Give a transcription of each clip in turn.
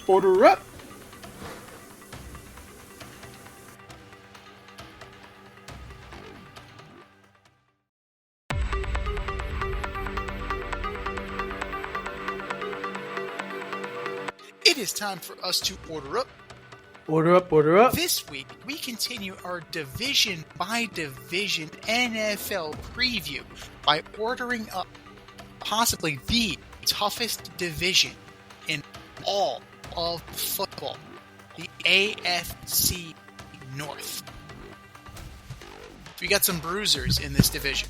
Order up. It is time for us to order up. Order up, order up. This week, we continue our division by division NFL preview by ordering up possibly the toughest division in all of football, the AFC North. We got some bruisers in this division,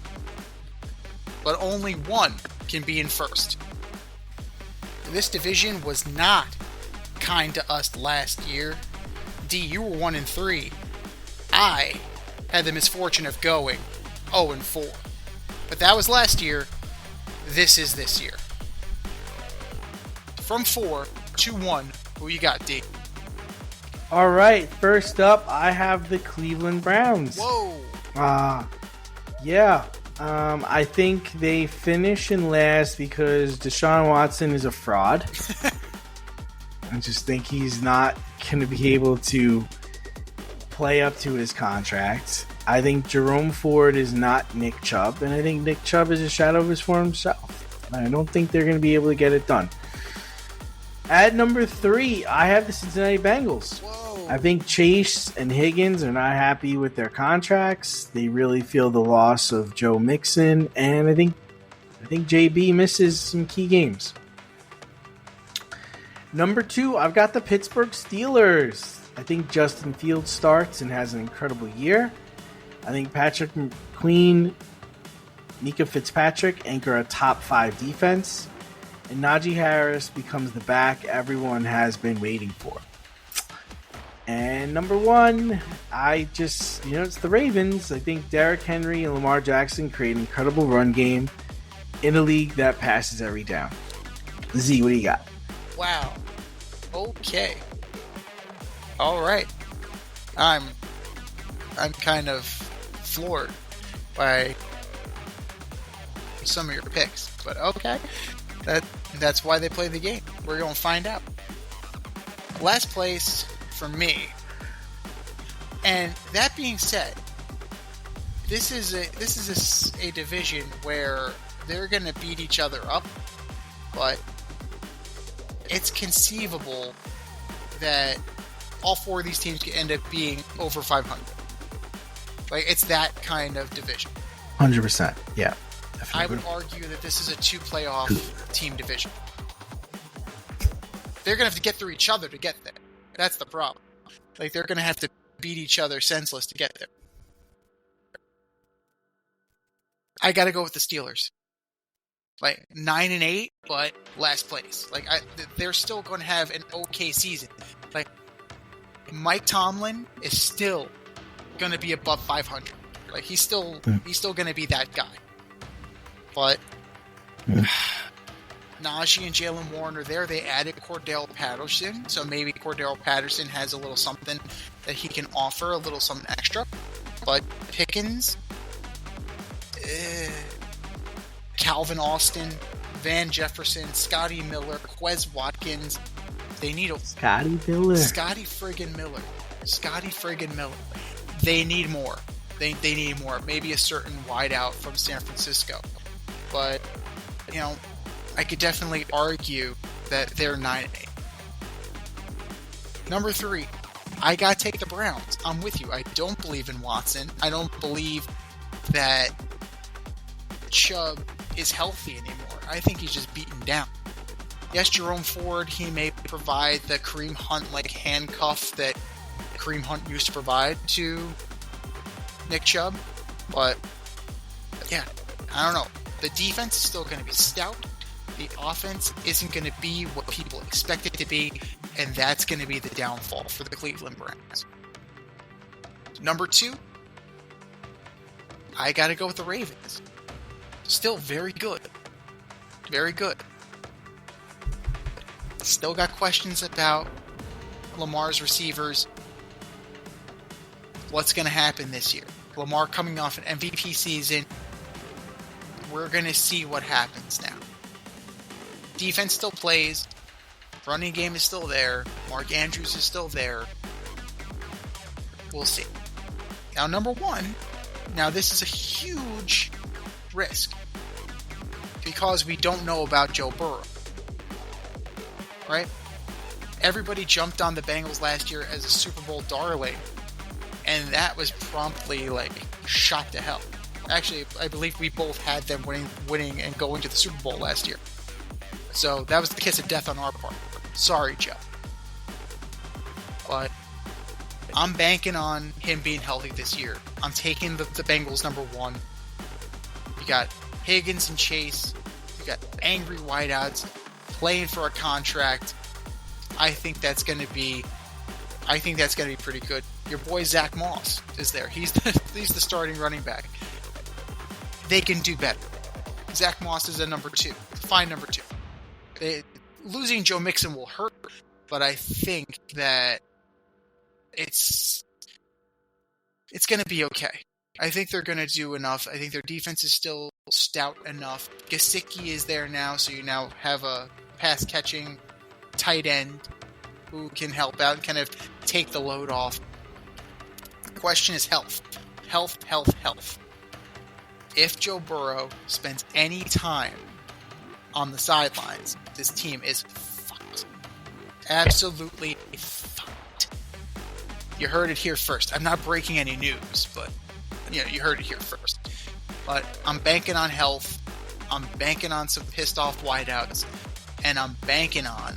but only one can be in first. This division was not kind to us last year. D, you were 1-3. I had the misfortune of going 0-4. But that was last year. This is this year. From 4 to 1, who you got, D? All right, first up, I have the Cleveland Browns. Whoa. Yeah. I think they finish in last because Deshaun Watson is a fraud. I just think he's not going to be able to play up to his contract. I think Jerome Ford is not Nick Chubb, and I think Nick Chubb is a shadow of his former himself. I don't think they're going to be able to get it done. At number 3, I have the Cincinnati Bengals. Whoa. I think Chase and Higgins are not happy with their contracts. They really feel the loss of Joe Mixon, and I think JB misses some key games. Number 2, I've got the Pittsburgh Steelers. I think Justin Fields starts and has an incredible year. I think Patrick McQueen, Mika Fitzpatrick anchor a top 5 defense. And Najee Harris becomes the back everyone has been waiting for. And number 1, it's the Ravens. I think Derrick Henry and Lamar Jackson create an incredible run game in a league that passes every down. Z, what do you got? Wow. Okay. All right. I'm kind of floored by some of your picks, but okay. That's why they play the game. We're going to find out. Last place for me. And that being said, this is a division where they're going to beat each other up, but it's conceivable that all 4 of these teams could end up being over 500. Like, it's that kind of division. 100%. Yeah. Definitely. I would argue that this is a 2 playoff team division. They're going to have to get through each other to get there. That's the problem. Like, they're going to have to beat each other senseless to get there. I got to go with the Steelers. Like 9-8, but last place. Like they're still going to have an okay season. Like Mike Tomlin is still going to be above 500. Like he's still going to be that guy. But Najee and Jalen Warren are there. They added Cordell Patterson, so maybe Cordell Patterson has a little something that he can offer, a little something extra. But Pickens, Calvin Austin, Van Jefferson, Scotty Miller, Quez Watkins. They need a Scotty friggin' Miller. They need more. They need more. Maybe a certain wideout from San Francisco. But, I could definitely argue that they're 9-8. Number 3, I gotta take the Browns. I'm with you. I don't believe in Watson. I don't believe that Chubb is healthy anymore. I think he's just beaten down. Yes, Jerome Ford, he may provide the Kareem Hunt-like handcuff that Kareem Hunt used to provide to Nick Chubb, but yeah, I don't know. The defense is still going to be stout. The offense isn't going to be what people expect it to be, and that's going to be the downfall for the Cleveland Browns. Number 2, I got to go with the Ravens. Still very good. Very good. Still got questions about Lamar's receivers. What's going to happen this year? Lamar coming off an MVP season. We're going to see what happens now. Defense still plays. Running game is still there. Mark Andrews is still there. We'll see. Now, number one, now this is a huge risk because we don't know about Joe Burrow. Right? Everybody jumped on the Bengals last year as a Super Bowl darling, and that was promptly, shot to hell. Actually, I believe we both had them winning and going to the Super Bowl last year. So that was the kiss of death on our part. Sorry, Joe. But I'm banking on him being healthy this year. I'm taking the Bengals number one. You got Higgins and Chase. You got angry wideouts playing for a contract. I think that's going to be pretty good. Your boy Zach Moss is there. He's the starting running back. They can do better. Zach Moss is a number two. Fine number two. Losing Joe Mixon will hurt, but I think that it's going to be okay. I think they're going to do enough. I think their defense is still stout enough. Gesicki is there now, so you now have a pass-catching tight end who can help out, kind of take the load off. The question is health. Health. If Joe Burrow spends any time on the sidelines, this team is fucked. Absolutely fucked. You heard it here first. I'm not breaking any news, but you heard it here first. But I'm banking on health. I'm banking on some pissed off wideouts, and I'm banking on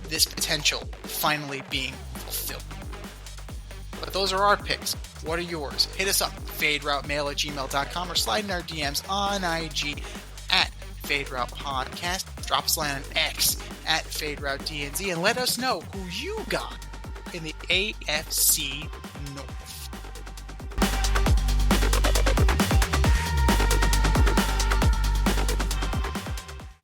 this potential finally being fulfilled. But those are our picks. What are yours? Hit us up, faderoutemail@gmail.com, or slide in our DMs on IG at FadeRoutePodcast. Drop us a line on X at FadeRouteDNZ, and let us know who you got in the AFC North.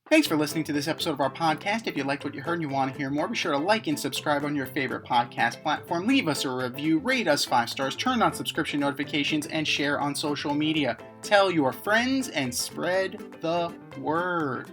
Thanks for listening to this episode of our podcast. If you liked what you heard and you want to hear more, be sure to like and subscribe on your favorite podcast platform. Leave us a review, rate us 5 stars, turn on subscription notifications, and share on social media. Tell your friends and spread the word.